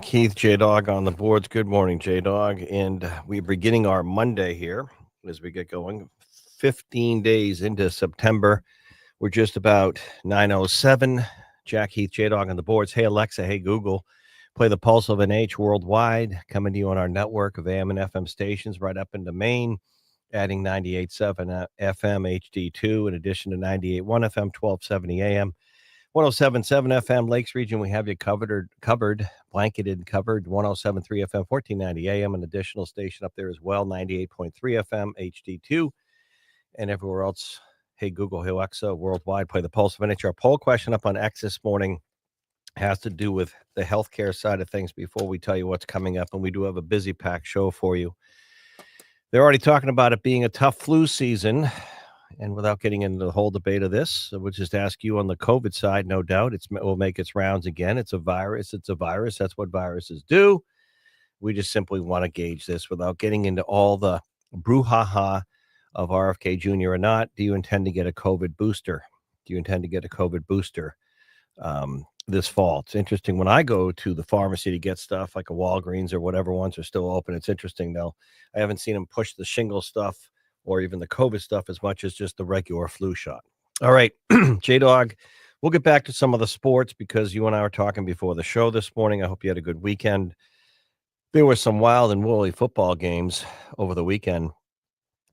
Heath, J-Dog on the boards. Good morning, J-Dog. And we're beginning our Monday here as we get going. 15 days into September. We're just about 9:07. Jack Heath, J-Dog on the boards. Hey, Alexa. Hey, Google. Play the Pulse of NH worldwide. Coming to you on our network of AM and FM stations right up into Maine. Adding 98.7 FM HD2 in addition to 98.1 FM, 1270 AM. 107.7 FM Lakes region, we have you blanketed, covered. 107.3 FM, 1490 AM, an additional station up there as well, 98.3 FM HD2, and everywhere else. Hey, Google, hey, Alexa, worldwide, play the Pulse of NH. Our poll question up on X this morning has to do with the healthcare side of things before we tell you what's coming up, and we do have a busy packed show for you. They're already talking about it being a tough flu season. And without getting into the whole debate of this, we'll just ask you on the COVID side, no doubt, it will make its rounds again. It's a virus. That's what viruses do. We just simply want to gauge this without getting into all the brouhaha of RFK Jr. or not. Do you intend to get a COVID booster? This fall? It's interesting. When I go to the pharmacy to get stuff like a Walgreens or whatever ones are still open, it's interesting, though. I haven't seen them push the shingle stuff or even the COVID stuff as much as just the regular flu shot. All right, J-Dog, we'll get back to some of the sports because you and I were talking before the show this morning. I hope you had a good weekend. There were some wild and woolly football games over the weekend.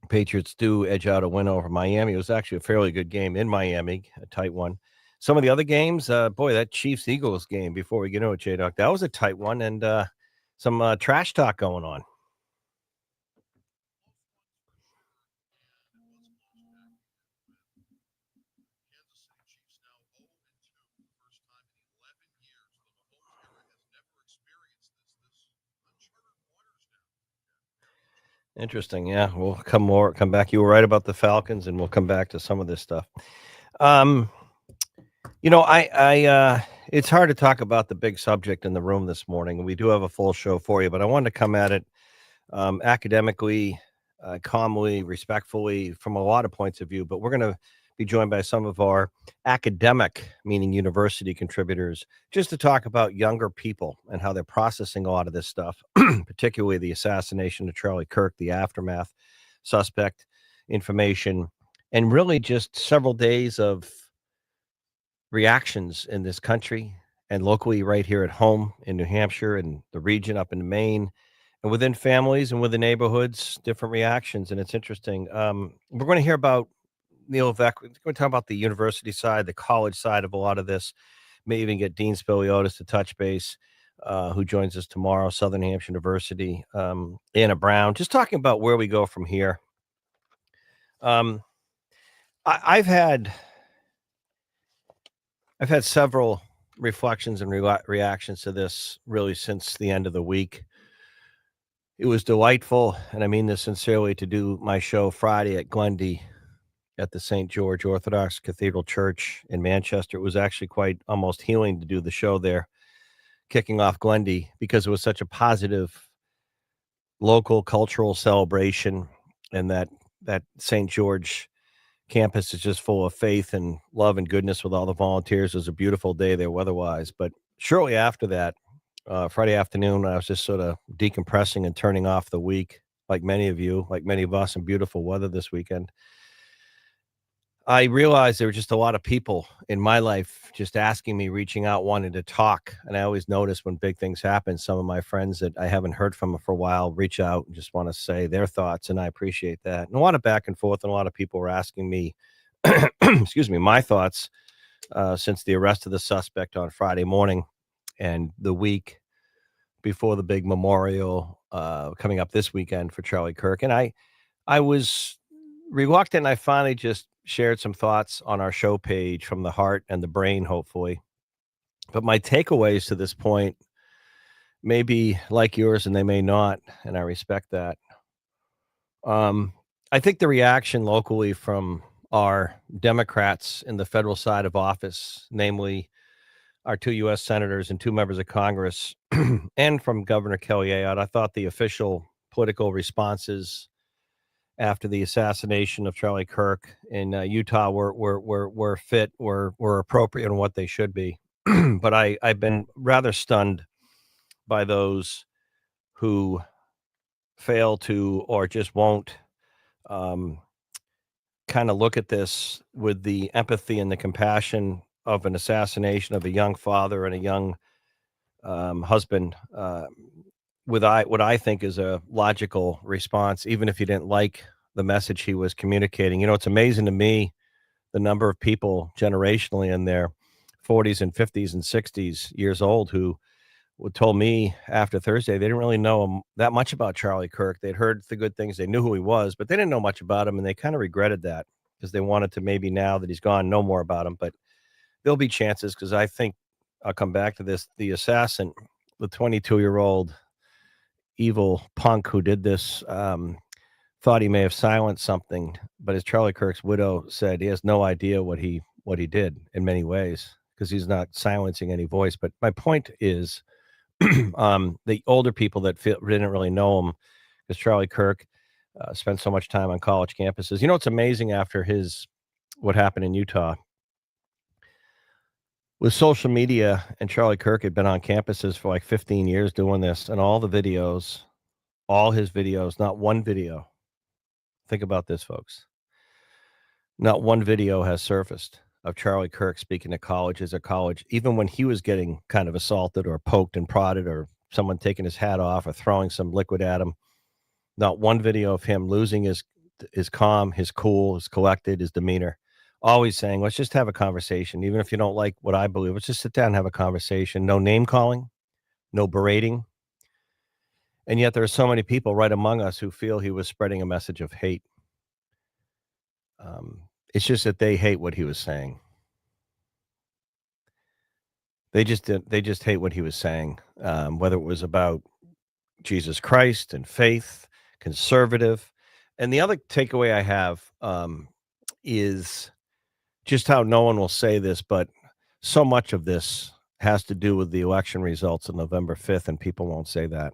Patriots do edge out a win over Miami. It was actually a fairly good game in Miami, a tight one. Some of the other games, that Chiefs-Eagles game, before we get into it, J-Dog, that was a tight one and some trash talk going on. Interesting. Yeah, we'll come back. You were right about the Falcons, and we'll come back to some of this stuff. It's hard to talk about the big subject in the room this morning. We do have a full show for you, but I wanted to come at it academically, calmly, respectfully, from a lot of points of view. But we're going to be joined by some of our academic, meaning university contributors, just to talk about younger people and how they're processing a lot of this stuff, particularly the assassination of Charlie Kirk, the aftermath, suspect information, and really just several days of reactions in this country and locally right here at home in New Hampshire and the region up in Maine and within families and within neighborhoods, different reactions. And it's interesting. We're going to hear about Neil Vec. We're going to talk about the university side, the college side of a lot of this. May even get Dean Spiliotis to touch base, who joins us tomorrow, Southern Hampshire University. Anna Brown, just talking about where we go from here. I've had several reflections and reactions to this really since the end of the week. It was delightful, and I mean this sincerely, to do my show Friday at Glendy at the St. George Orthodox Cathedral Church in Manchester. It was actually quite almost healing to do the show there, kicking off Glendy, because it was such a positive local cultural celebration, and that St. George campus is just full of faith and love and goodness with all the volunteers. It was a beautiful day there weather-wise. But shortly after that, Friday afternoon, I was just sort of decompressing and turning off the week, like many of you, like many of us, in beautiful weather this weekend. I realized there were just a lot of people in my life just asking me, reaching out, wanting to talk. And I always notice when big things happen, some of my friends that I haven't heard from for a while reach out and just want to say their thoughts. And I appreciate that. And a lot of back and forth. And a lot of people were asking me, my thoughts since the arrest of the suspect on Friday morning and the week before the big memorial coming up this weekend for Charlie Kirk. And I was reluctant. I finally just shared some thoughts on our show page from the heart and the brain, hopefully. But my takeaways to this point may be like yours and they may not, and I respect that. I think the reaction locally from our Democrats in the federal side of office, namely our 2 U.S. senators and 2 members of Congress, and from Governor Kelly Ayotte, I thought the official political responses after the assassination of Charlie Kirk in Utah were fit, were appropriate, and what they should be. But I've been rather stunned by those who fail to or just won't kind of look at this with the empathy and the compassion of an assassination of a young father and a young husband, with what I think is a logical response, even if you didn't like the message he was communicating. You know, it's amazing to me the number of people generationally in their 40s and 50s and 60s years old who told me after Thursday they didn't really know him that much about Charlie Kirk. They'd heard the good things, they knew who he was, but they didn't know much about him, and they kind of regretted that because they wanted to maybe now that he's gone know more about him. But there'll be chances because I think I'll come back to this. The assassin, the 22-year-old evil punk who did this, thought he may have silenced something, but as Charlie Kirk's widow said, he has no idea what he did in many ways because he's not silencing any voice. But my point is, the older people that didn't really know him, because Charlie Kirk spent so much time on college campuses. You know, it's amazing after what happened in Utah with social media, and Charlie Kirk had been on campuses for like 15 years doing this, and all his videos, not one video. Think about this, folks. Not one video has surfaced of Charlie Kirk speaking to colleges or college, even when he was getting kind of assaulted or poked and prodded or someone taking his hat off or throwing some liquid at him. Not one video of him losing his calm, his cool, his collected, his demeanor. Always saying, let's just have a conversation. Even if you don't like what I believe, let's just sit down and have a conversation. No name calling, no berating. And yet there are so many people right among us who feel he was spreading a message of hate. It's just that they hate what he was saying. They just hate what he was saying, whether it was about Jesus Christ and faith, conservative. And the other takeaway I have is just how no one will say this, but so much of this has to do with the election results on November 5th, and people won't say that.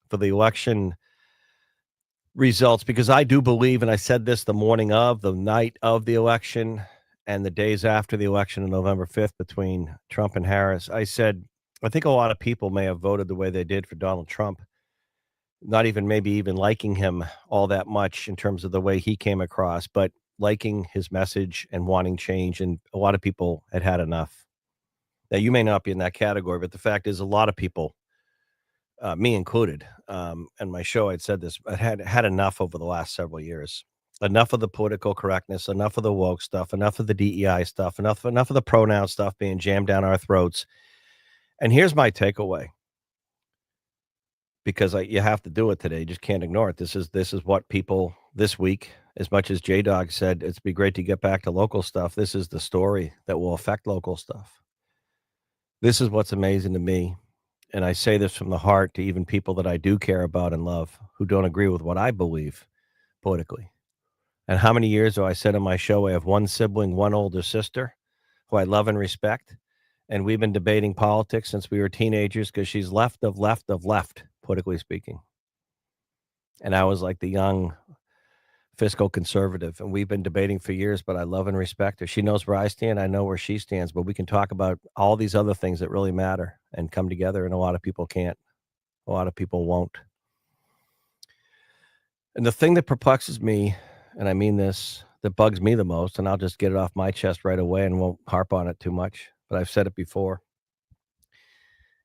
For the election results, because I do believe, and I said this the morning of, the night of the election, and the days after the election on November 5th between Trump and Harris, I said, I think a lot of people may have voted the way they did for Donald Trump, not even maybe even liking him all that much in terms of the way he came across, but liking his message and wanting change. And a lot of people had enough. Now, you may not be in that category, but the fact is a lot of people, me included, and my show, I'd said this, I had enough over the last several years. Enough of the political correctness, enough of the woke stuff, enough of the DEI stuff, enough of the pronoun stuff being jammed down our throats. And here's my takeaway, because you have to do it today. You just can't ignore it. This is what people this week, as much as J-Dog said, it'd be great to get back to local stuff. This is the story that will affect local stuff. This is what's amazing to me. And I say this from the heart to even people that I do care about and love who don't agree with what I believe politically. And how many years do I said on my show, I have one sibling, one older sister who I love and respect. And we've been debating politics since we were teenagers because she's left, politically speaking. And I was like the young fiscal conservative. And we've been debating for years, but I love and respect her. She knows where I stand. I know where she stands, but we can talk about all these other things that really matter and come together. And a lot of people can't. A lot of people won't. And the thing that perplexes me, and I mean this, that bugs me the most, and I'll just get it off my chest right away and won't harp on it too much, but I've said it before.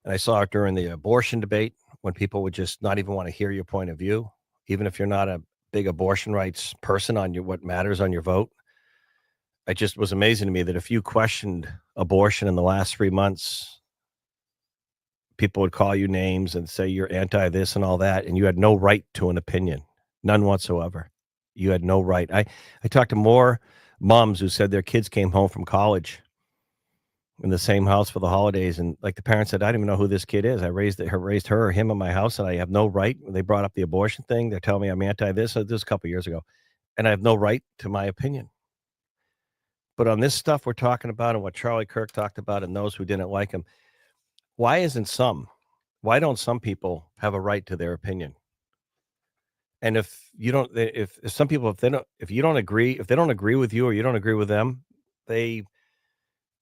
And I saw it during the abortion debate when people would just not even want to hear your point of view, even if you're not a big abortion rights person on what matters on your vote. It just was amazing to me that if you questioned abortion in the last 3 months, people would call you names and say you're anti this and all that, and you had no right to an opinion, none whatsoever. You had no right. I talked to more moms who said their kids came home from college in the same house for the holidays, and like the parents said, I don't even know who this kid is. I raised her or him in my house, and I have no right. They brought up the abortion thing. They're telling me I'm anti this. This was a couple years ago, and I have no right to my opinion. But on this stuff we're talking about and what Charlie Kirk talked about and those who didn't like him, why don't some people have a right to their opinion? And if you don't, if some people, if you don't agree, if they don't agree with you or you don't agree with them, they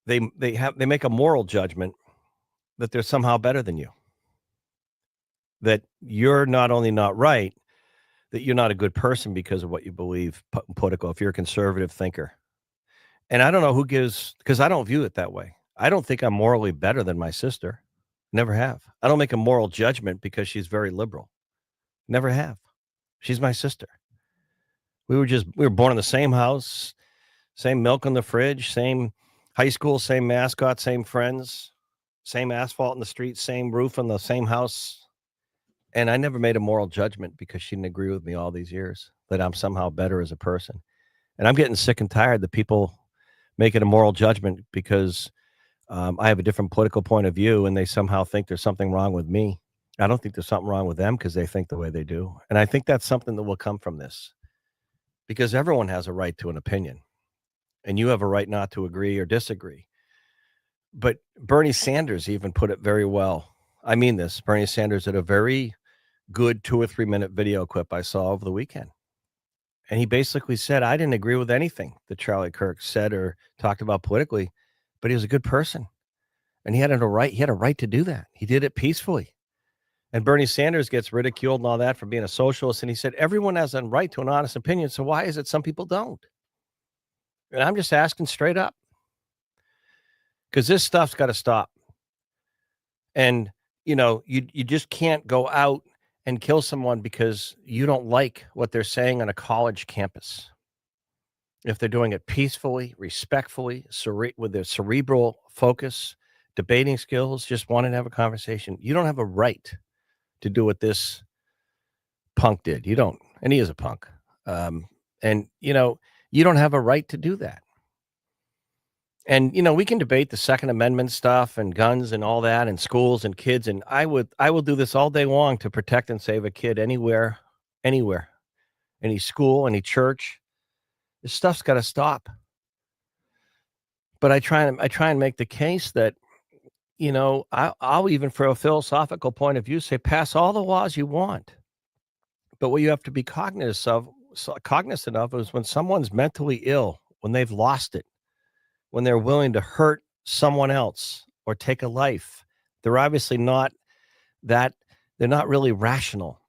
make a moral judgment that they're somehow better than you. that you're not only not right, that you're not a good person because of what you believe political, if you're a conservative thinker. And I don't know who gives, because I don't view it that way. I don't think I'm morally better than my sister. Never have. I don't make a moral judgment because she's very liberal. Never have. She's my sister. We were born in the same house, same milk in the fridge, same high school, same mascot, same friends, same asphalt in the street, same roof on the same house. And I never made a moral judgment because she didn't agree with me all these years that I'm somehow better as a person. And I'm getting sick and tired that people making a moral judgment because I have a different political point of view and they somehow think there's something wrong with me. I don't think there's something wrong with them because they think the way they do. And I think that's something that will come from this because everyone has a right to an opinion and you have a right not to agree or disagree. But Bernie Sanders even put it very well. I mean this. Bernie Sanders had a very good 2 or 3 minute video clip I saw over the weekend. And he basically said, I didn't agree with anything that Charlie Kirk said or talked about politically, but he was a good person. And he had a right to do that. He did it peacefully. And Bernie Sanders gets ridiculed and all that for being a socialist. And he said, everyone has a right to an honest opinion. So why is it some people don't? And I'm just asking straight up. Because this stuff's got to stop. And, you just can't go out and kill someone because you don't like what they're saying on a college campus. If they're doing it peacefully, respectfully, with their cerebral focus, debating skills, just wanting to have a conversation, you don't have a right to do what this punk did. You don't. And he is a punk. And, you don't have a right to do that. And, we can debate the Second Amendment stuff and guns and all that and schools and kids. And I will do this all day long to protect and save a kid anywhere, any school, any church. This stuff's got to stop. But I try and make the case that, I'll even from a philosophical point of view say pass all the laws you want. But what you have to be cognizant of is when someone's mentally ill, when they've lost it, when they're willing to hurt someone else or take a life, they're obviously not they're not really rational,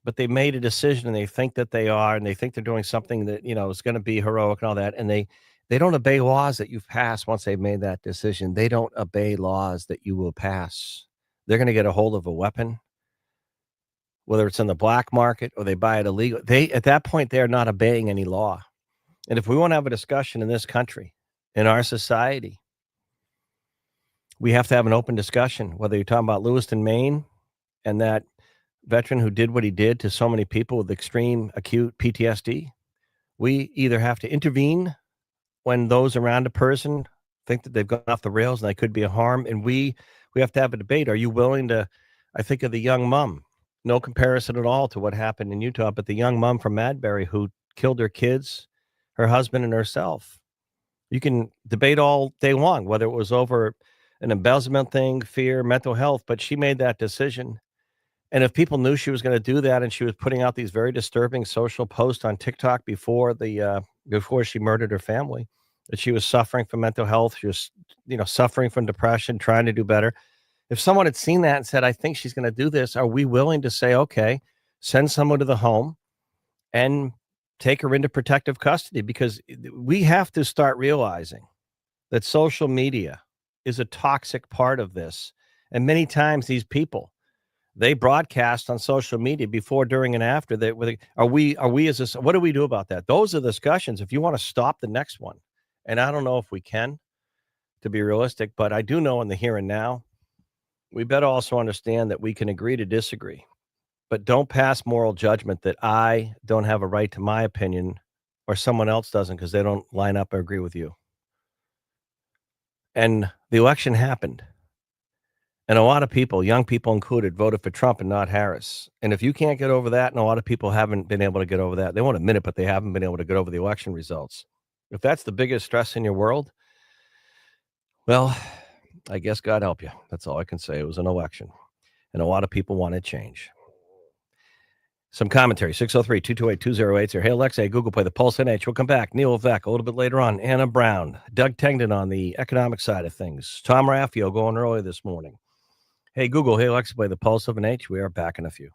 but they made a decision and they think that they are, and they think they're doing something that, is going to be heroic and all that. And they don't obey laws that you've passed once they've made that decision. They don't obey laws that you will pass. They're going to get a hold of a weapon, whether it's in the black market or they buy it illegal. At that point, they're not obeying any law. And if we want to have a discussion in this country, in our society, we have to have an open discussion, whether you're talking about Lewiston, Maine, and that veteran who did what he did to so many people with extreme acute PTSD. We either have to intervene when those around a person think that they've gone off the rails and they could be a harm. And we have to have a debate. Are you willing to, I think of the young mom, no comparison at all to what happened in Utah, but the young mom from Madbury who killed her kids, her husband, and herself. You can debate all day long, whether it was over an embezzlement thing, fear, mental health, but she made that decision. And if people knew she was going to do that and she was putting out these very disturbing social posts on TikTok before she murdered her family, that she was suffering from mental health, she was, suffering from depression, trying to do better. If someone had seen that and said, I think she's going to do this, are we willing to say, okay, send someone to the home and take her into protective custody? Because we have to start realizing that social media is a toxic part of this. And many times these people, they broadcast on social media before, during, and after. What do we do about that? Those are the discussions. If you want to stop the next one, and I don't know if we can, to be realistic, but I do know in the here and now, we better also understand that we can agree to disagree. But don't pass moral judgment that I don't have a right to my opinion or someone else doesn't because they don't line up or agree with you. And the election happened. And a lot of people, young people included, voted for Trump and not Harris. And if you can't get over that, and a lot of people haven't been able to get over that, they won't admit it, but they haven't been able to get over the election results. If that's the biggest stress in your world, well, I guess God help you. That's all I can say. It was an election. And a lot of people wanted change. Some commentary, 603-228-2080. Hey, Alexa, Google Play, the Pulse NH. We'll come back. Neil Vec, a little bit later on. Anna Brown. Doug Tengden on the economic side of things. Tom Raffio going early this morning. Hey, Google, hey, Alexa, play the Pulse of an H. We are back in a few.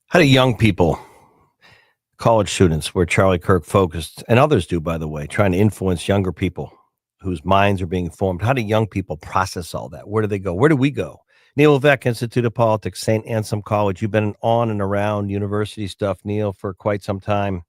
How do young people, college students, where Charlie Kirk focused, and others do, by the way, trying to influence younger people whose minds are being formed? How do young people process all that? Where do they go? Where do we go? Neil Levesque, Institute of Politics, St. Anselm College. You've been on and around university stuff, Neil, for quite some time.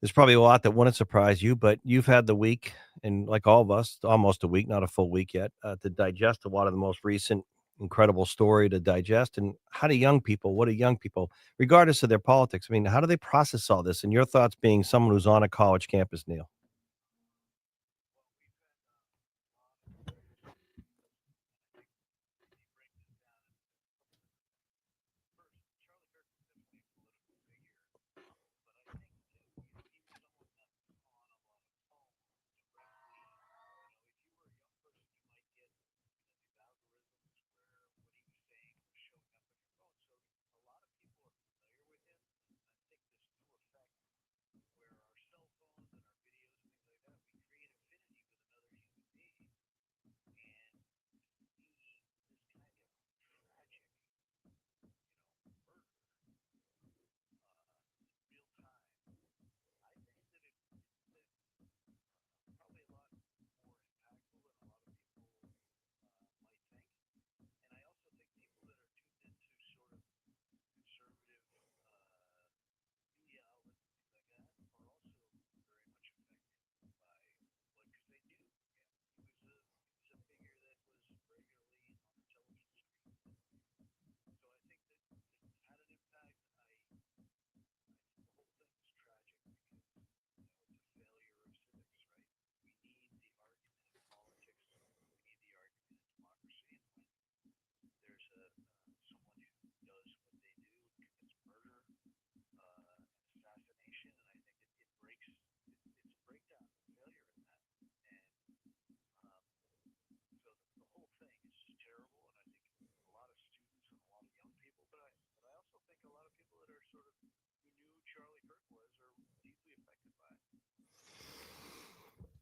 There's probably a lot that wouldn't surprise you, but you've had the week, and like all of us, almost a week, not a full week yet, to digest a lot of the most recent incredible story to digest. And how do young people, what do young people, regardless of their politics, I mean, how do they process all this? And your thoughts being someone who's on a college campus, Neil?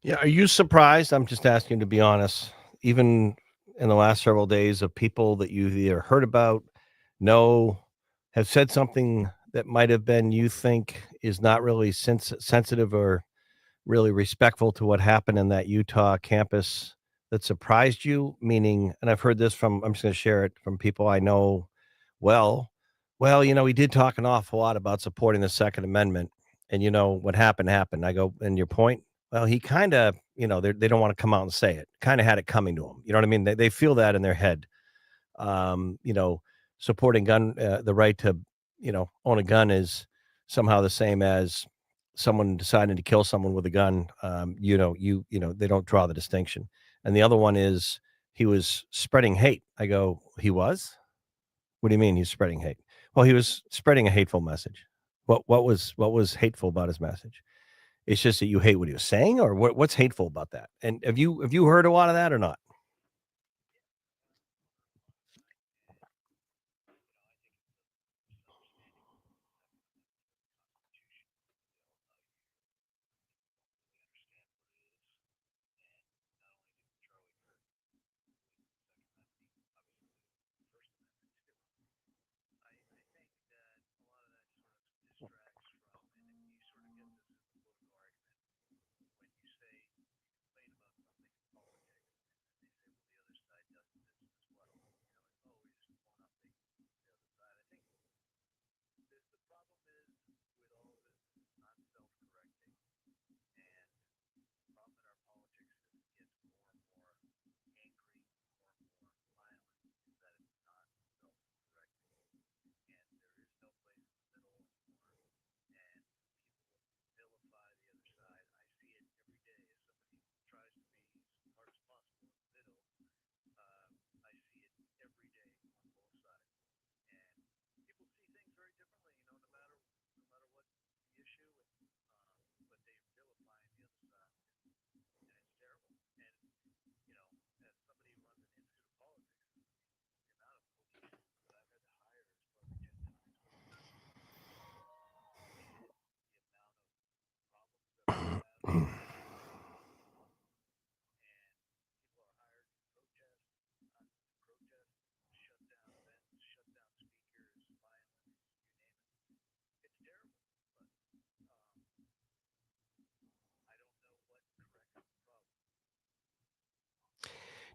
Yeah, are you surprised? I'm just asking to be honest. Even in the last several days of people that you've either heard about, know, have said something that might have been you think is not really sensitive or really respectful to what happened in that Utah campus that surprised you? Meaning, and I've heard this from, I'm just going to share it from people I know well. Well, he did talk an awful lot about supporting the Second Amendment. And what happened happened. I go, and your point? Well, he kind of, they don't want to come out and say it. Kind of had it coming to him. You know what I mean? They feel that in their head. Um, you know, Supporting the right to, own a gun is somehow the same as someone deciding to kill someone with a gun. They don't draw the distinction. And the other one is he was spreading hate. I go, he was? What do you mean he's spreading hate? Well, he was spreading a hateful message. What was hateful about his message? It's just that you hate what he was saying, or what's hateful about that? And have you heard a lot of that or not?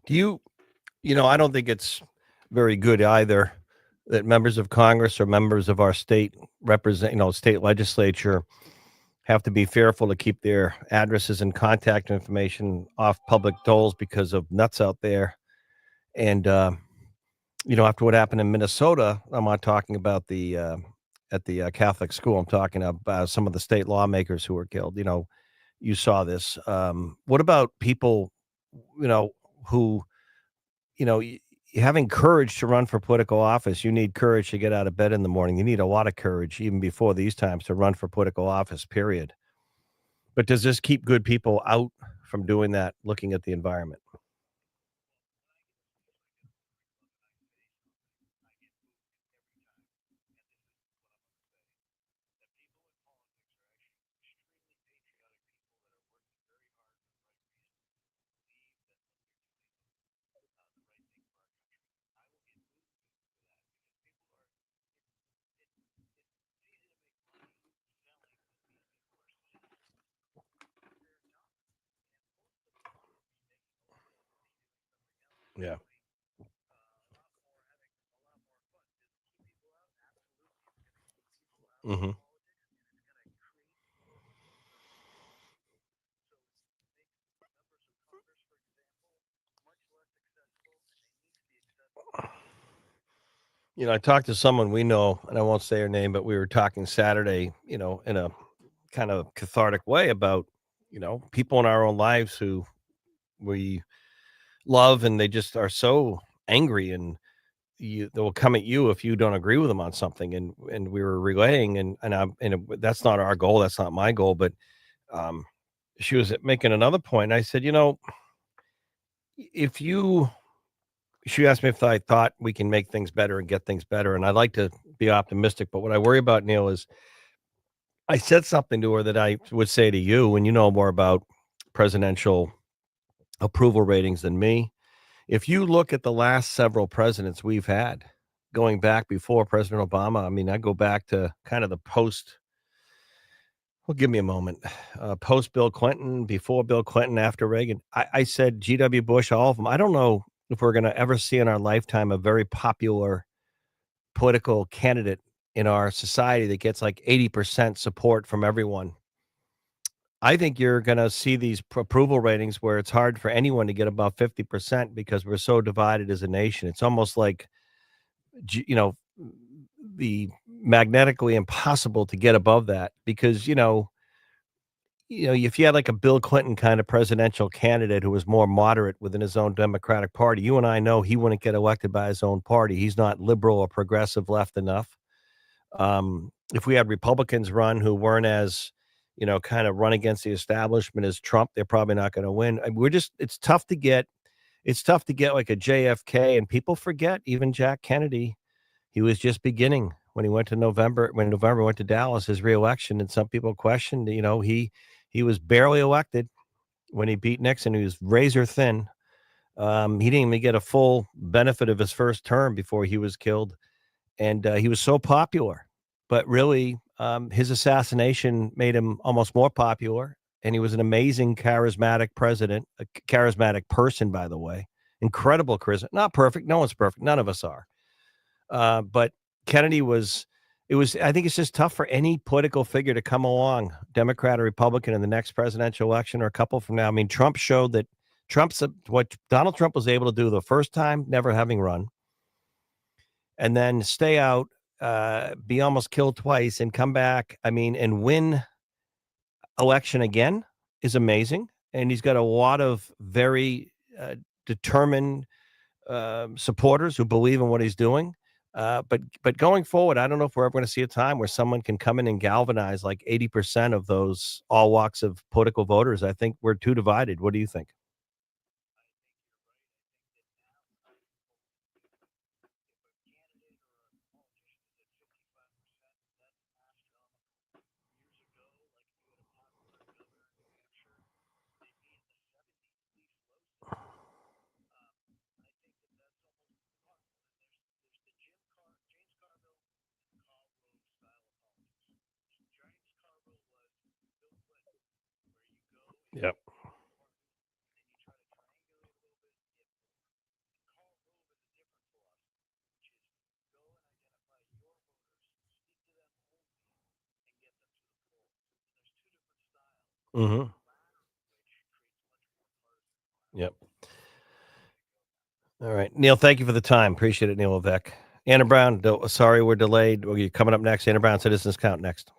Do you I don't think it's very good either that members of Congress or members of our state state legislature have to be fearful to keep their addresses and contact information off public doles because of nuts out there. And after what happened in Minnesota, I'm not talking about the at the Catholic school. I'm talking about some of the state lawmakers who were killed. You saw this. What about people, you know, who having courage to run for political office? You need courage to get out of bed in the morning. You need a lot of courage even before these times to run for political office, period. But does this keep good people out from doing that, looking at the environment? Yeah. Mhm. I talked to someone we know, and I won't say her name, but we were talking Saturday, in a kind of cathartic way about, people in our own lives who we love and they just are so angry, and they will come at you if you don't agree with them on something. And we were relaying, that's not our goal. That's not my goal. But um, she was making another point. I said, if you she asked me if I thought we can make things better and get things better. And I'd like to be optimistic, but what I worry about, Neil, is I said something to her that I would say to you, and you know more about presidential approval ratings than me. If you look at the last several presidents we've had, going back before President Obama, I mean, I go back to kind of the post. Well, give me a moment. Post Bill Clinton, before Bill Clinton, after Reagan. I said G.W. Bush, all of them. I don't know if we're going to ever see in our lifetime a very popular political candidate in our society that gets like 80% support from everyone. I think you're going to see these approval ratings where it's hard for anyone to get above 50% because we're so divided as a nation. It's almost like, you know, the magnetically impossible to get above that because, if you had like a Bill Clinton kind of presidential candidate who was more moderate within his own Democratic Party, you and I know he wouldn't get elected by his own party. He's not liberal or progressive left enough. If we had Republicans run who weren't as, kind of run against the establishment as Trump, they're probably not going to win. It's tough to get like a JFK, and people forget even Jack Kennedy. He was just beginning when November went to Dallas, his reelection, and some people questioned, he was barely elected when he beat Nixon. He was razor thin. He didn't even get a full benefit of his first term before he was killed. And he was so popular. But really, his assassination made him almost more popular. And he was an amazing, charismatic president, a charismatic person, by the way. Incredible charisma. Not perfect. No one's perfect. None of us are. But Kennedy I think it's just tough for any political figure to come along, Democrat or Republican, in the next presidential election or a couple from now. I mean, Trump showed that what Donald Trump was able to do the first time, never having run, and then stay out, be almost killed twice and come back. I mean, and win election again is amazing. And he's got a lot of very determined supporters who believe in what he's doing. But going forward, I don't know if we're ever going to see a time where someone can come in and galvanize like 80% of those all walks of political voters. I think we're too divided. What do you think? Yep. Hmm. Yep. All right, Neil. Thank you for the time. Appreciate it, Neil Levesque. Anna Brown. Sorry, we're delayed. Well, you're coming up next. Anna Brown, Citizens Count next.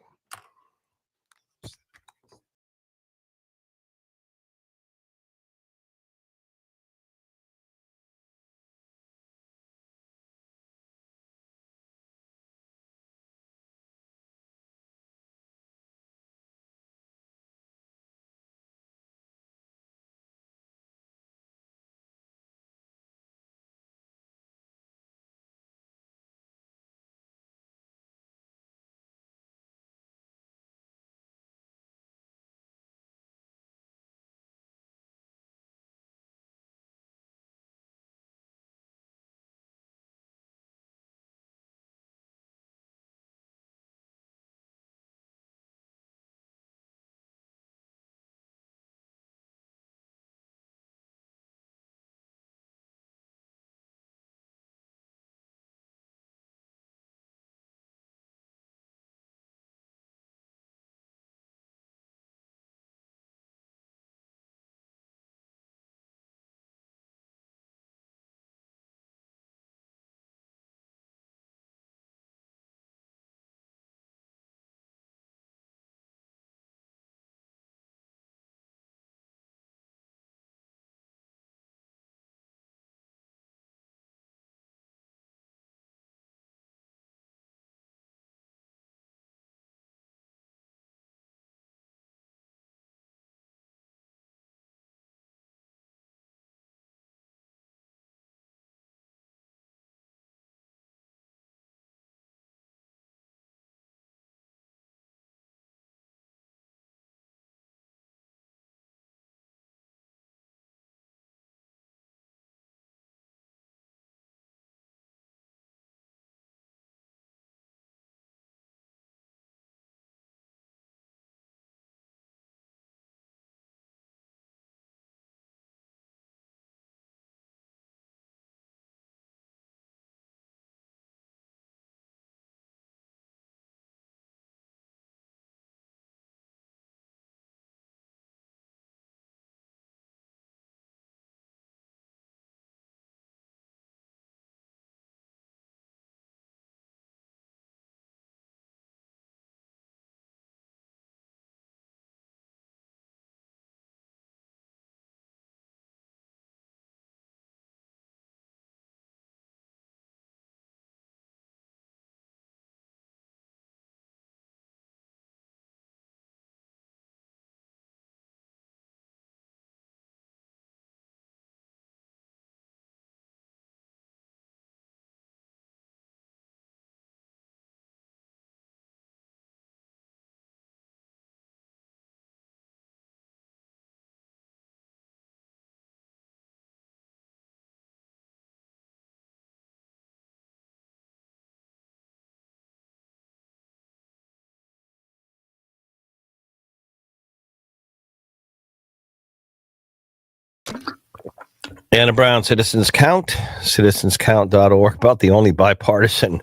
Anna Brown, Citizens Count, citizenscount.org, about the only bipartisan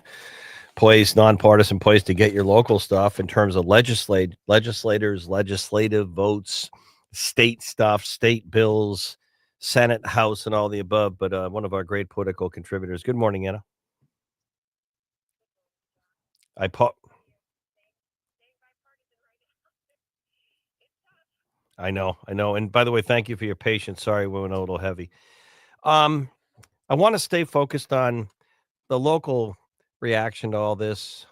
place, nonpartisan place to get your local stuff in terms of legislators, legislative votes, state stuff, state bills, Senate, House, and all the above. But one of our great political contributors. Good morning, Anna. I po- I know. And by the way, thank you for your patience. Sorry, we went a little heavy. Um, I want to stay focused on the local reaction to all this.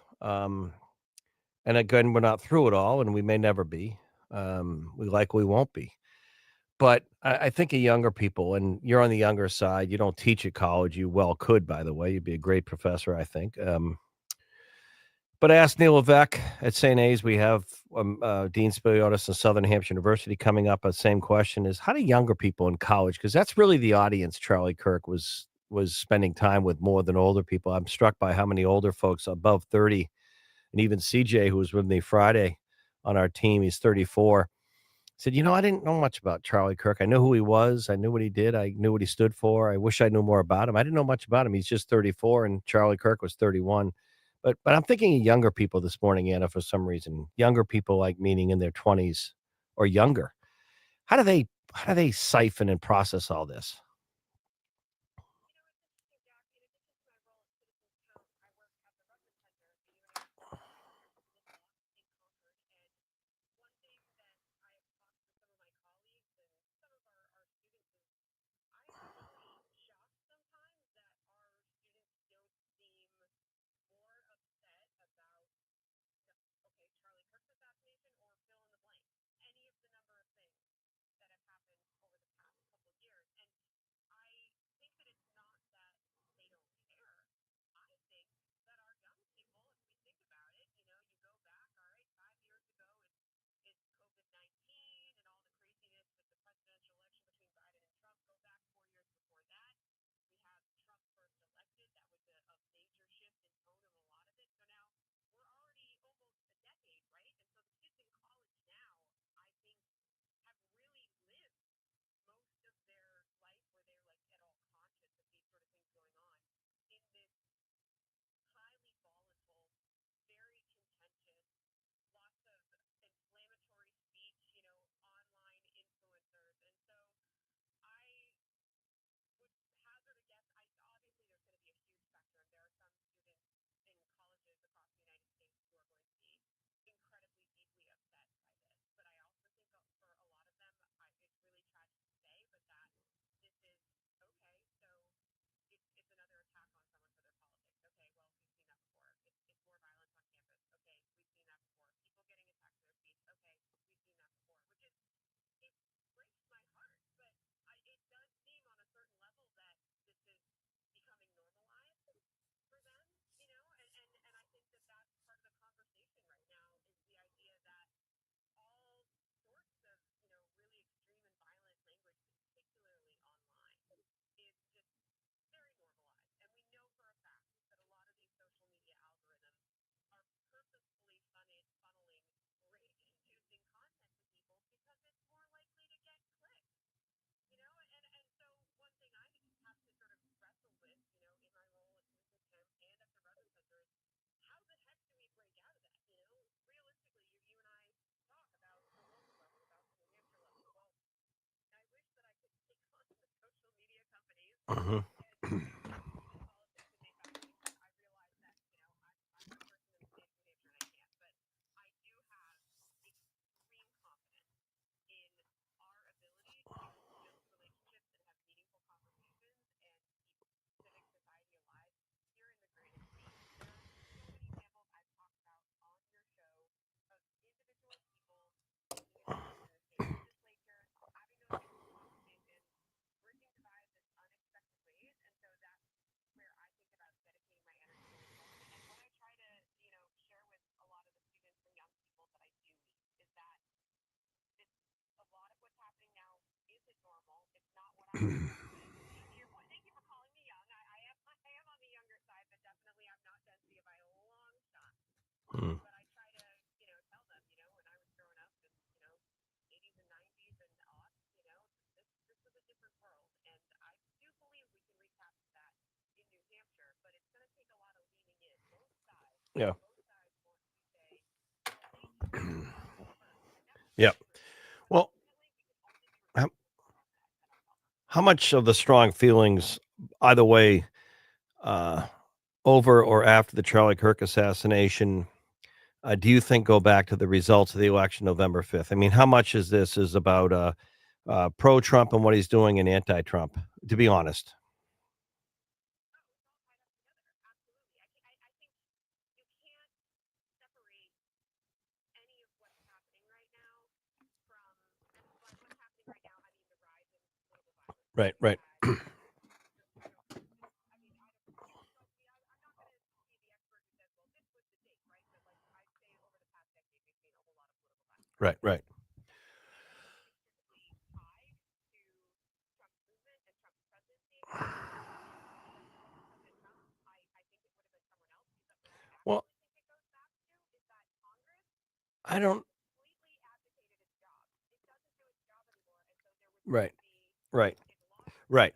And again, we're not through it all, and we may never be. We likely won't be. But I think of younger people, and you're on the younger side. You don't teach at college. You well could, by the way. You'd be a great professor, I think. But I asked Neil Levesque at St. A's. We have Dean Spiliotis in Southern Hampshire University coming up. The same question is, how do younger people in college, because that's really the audience Charlie Kirk was spending time with more than older people. I'm struck by how many older folks above 30, and even CJ, who was with me Friday on our team, he's 34, said, I didn't know much about Charlie Kirk. I knew who he was. I knew what he did. I knew what he stood for. I wish I knew more about him. I didn't know much about him. He's just 34, and Charlie Kirk was 31. But I'm thinking of younger people this morning, Anna, for some reason. Younger people, like meaning in their 20s or younger. How do they siphon and process all this? Mhm. Mm. Yeah. Yeah. Well, how, how much of the strong feelings, either way, uh, over or after the Charlie Kirk assassination, do you think go back to the results of the election November 5th? I mean, how much is this is about pro Trump and what he's doing and anti Trump, to be honest? Right, right. Right, right. Well, I don't. Right, right, right.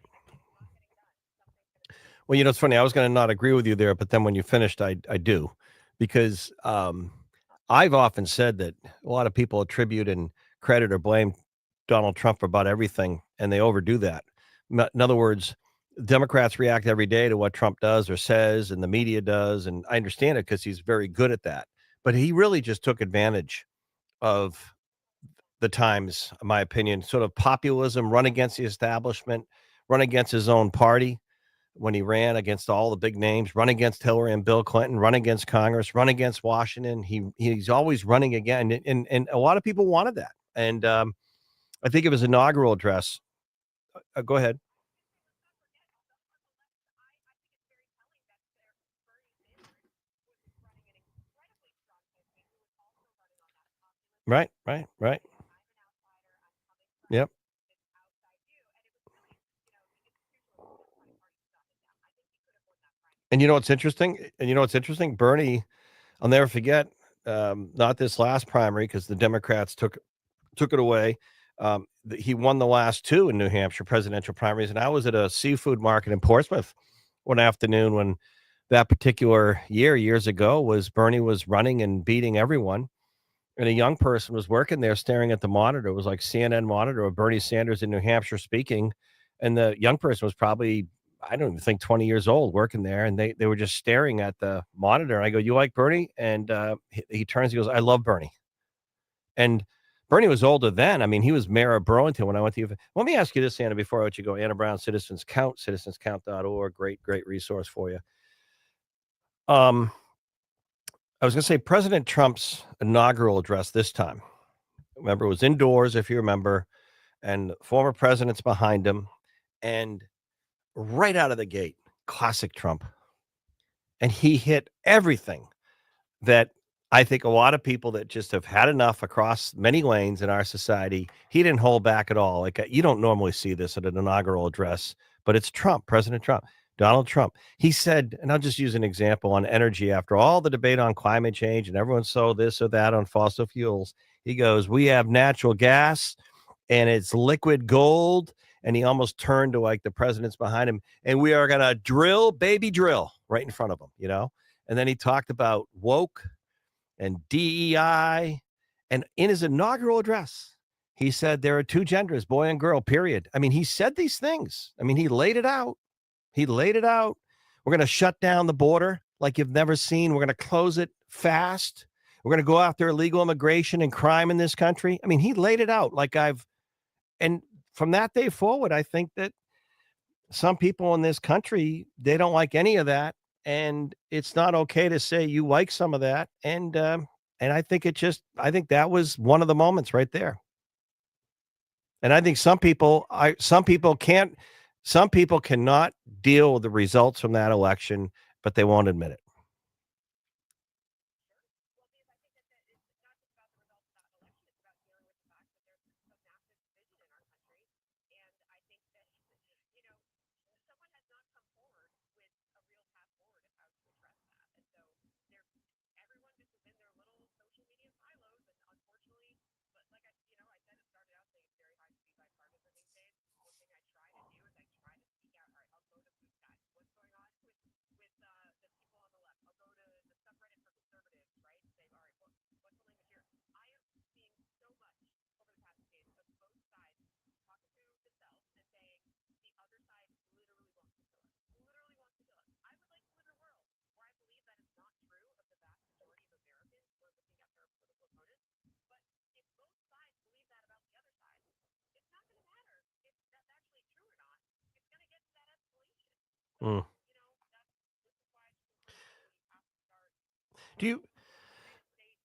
Well, it's funny. I was going to not agree with you there, but then when you finished, I do, because I've often said that a lot of people attribute and credit or blame Donald Trump for about everything, and they overdo that. In other words, Democrats react every day to what Trump does or says, and the media does, and I understand it because he's very good at that. But he really just took advantage of the times, in my opinion, sort of populism, run against the establishment, run against his own party when he ran against all the big names, run against Hillary and Bill Clinton, run against Congress, run against Washington. He's always running again, and a lot of people wanted that. And I think of his inaugural address. Go ahead. Right, right, right. Yep. And you know what's interesting? Bernie, I'll never forget. Not this last primary because the Democrats took it away. He won the last two in New Hampshire presidential primaries, and I was at a seafood market in Portsmouth one afternoon when that particular years ago was Bernie was running and beating everyone, and a young person was working there staring at the monitor. It was like CNN monitor of Bernie Sanders in New Hampshire speaking, and the young person was probably I don't even think 20 years old working there, and they were just staring at the monitor. I go, "You like Bernie?" And he turns, he goes, "I love Bernie." And Bernie was older then. I mean, he was mayor of Burlington when I went to Let me ask you this, Anna, before I let you go. Anna Brown, Citizens Count, citizenscount.org. Great, great resource for you. Um, I was going to say President Trump's inaugural address this time. Remember, it was indoors, if you remember, and former presidents behind him. And right out of the gate, classic Trump. And he hit everything that I think a lot of people that just have had enough across many lanes in our society, he didn't hold back at all. Like you don't normally see this at an inaugural address, but it's Trump, President Trump, Donald Trump. He said, and I'll just use an example on energy after all the debate on climate change and everyone's so this or that on fossil fuels. He goes, "We have natural gas and it's liquid gold." And he almost turned to like the president's behind him, and we are going to drill, baby, drill right in front of him. And then he talked about woke and DEI. And in his inaugural address, he said there are two genders, boy and girl, period. I mean, he said these things. I mean, he laid it out. He laid it out. We're going to shut down the border like you've never seen. We're going to close it fast. We're going to go after illegal immigration and crime in this country. I mean, he laid it out and from that day forward, I think that some people in this country, they don't like any of that, and it's not okay to say you like some of that, and I think that was one of the moments right there. And I think some people cannot deal with the results from that election, but they won't admit it. Mm. Do you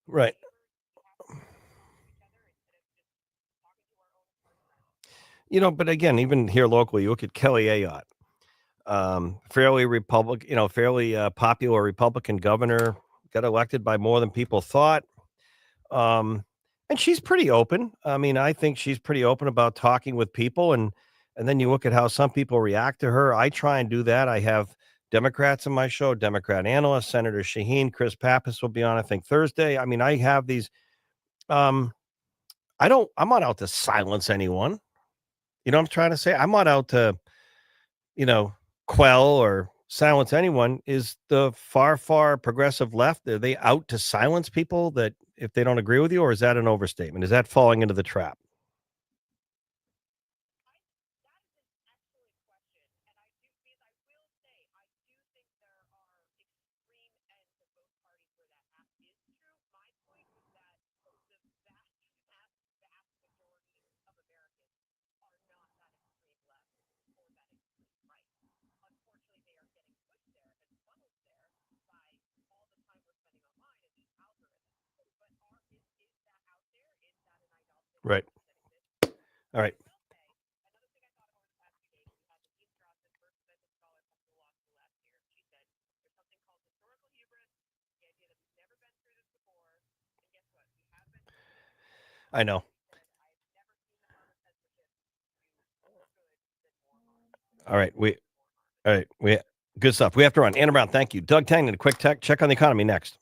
right? But again, even here locally, you look at Kelly Ayotte, fairly fairly popular Republican governor, got elected by more than people thought. Um, and she's pretty open. I mean, I think she's pretty open about talking with people, and then you look at how some people react to her. I try and do that. I have Democrats in my show, Democrat analyst, Senator Shaheen, Chris Pappas will be on, I think, Thursday. I mean, I have these. Um, I'm not out to silence anyone. You know what I'm trying to say? I'm not out to, you know, quell or silence anyone. Is the far progressive left, are they out to silence people that if they don't agree with you, or is that an overstatement? Is that falling into the trap? Right. All right. I know. All right. All right. Good stuff. We have to run. Anna Brown, thank you. Doug Tangman, a quick tech check on the economy next.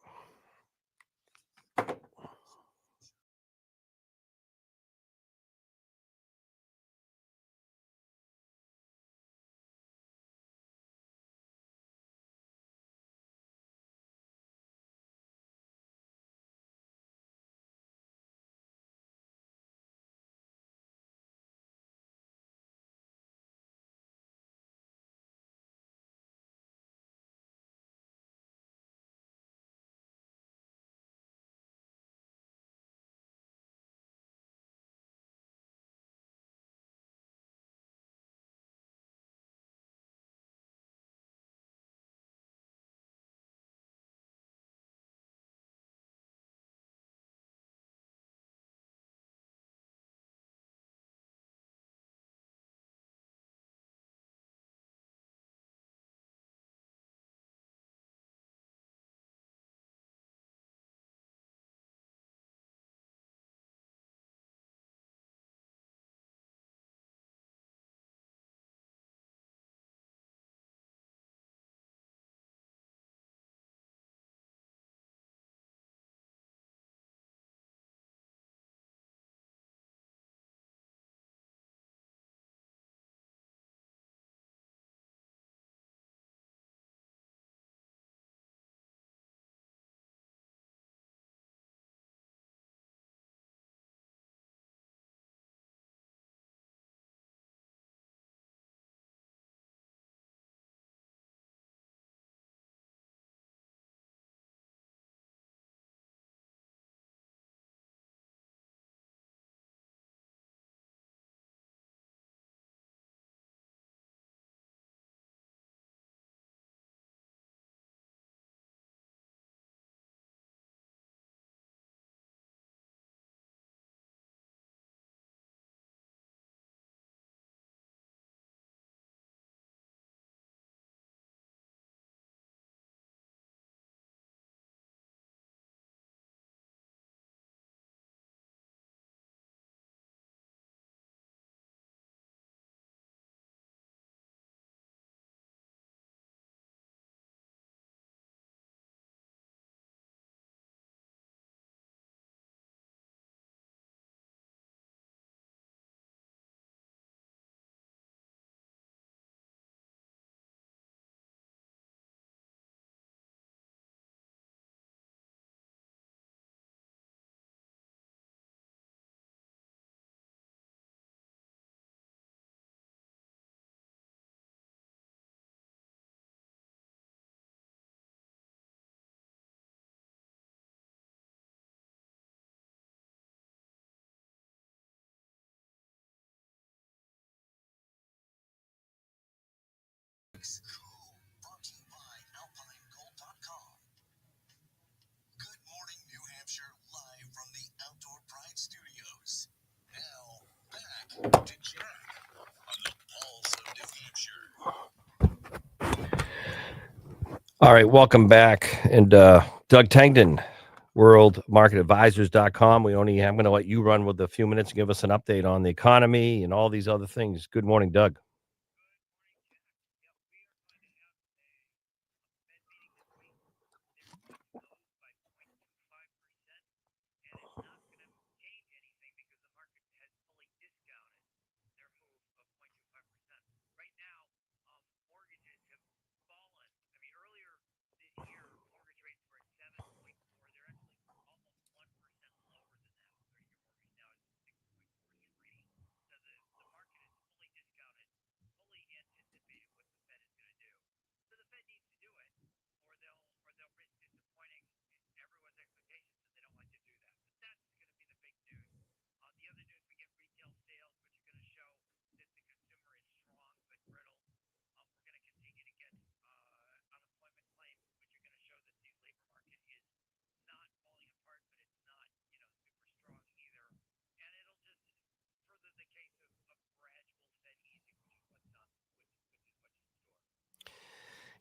All right, welcome back. And Doug Tangdon, worldmarketadvisors.com. I'm going to let you run with a few minutes and give us an update on the economy and all these other things. Good morning, Doug.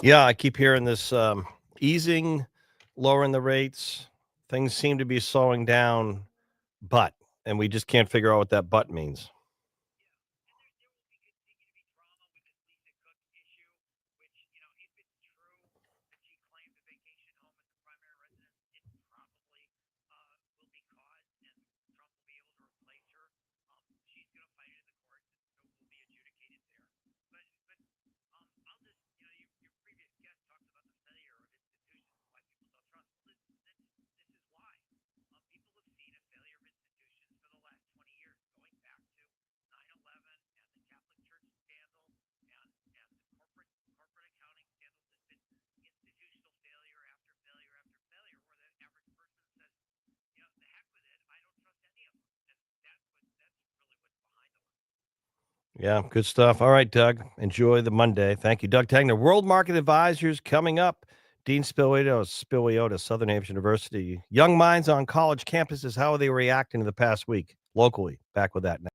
Yeah, I keep hearing this easing, lowering the rates. Things seem to be slowing down, and we just can't figure out what that but means. Yeah, good stuff. All right, Doug. Enjoy the Monday. Thank you, Doug Tangner. World Market Advisors coming up. Dean Spiliotis, Southern Hampshire University. Young minds on college campuses. How are they reacting to the past week locally? Back with that now.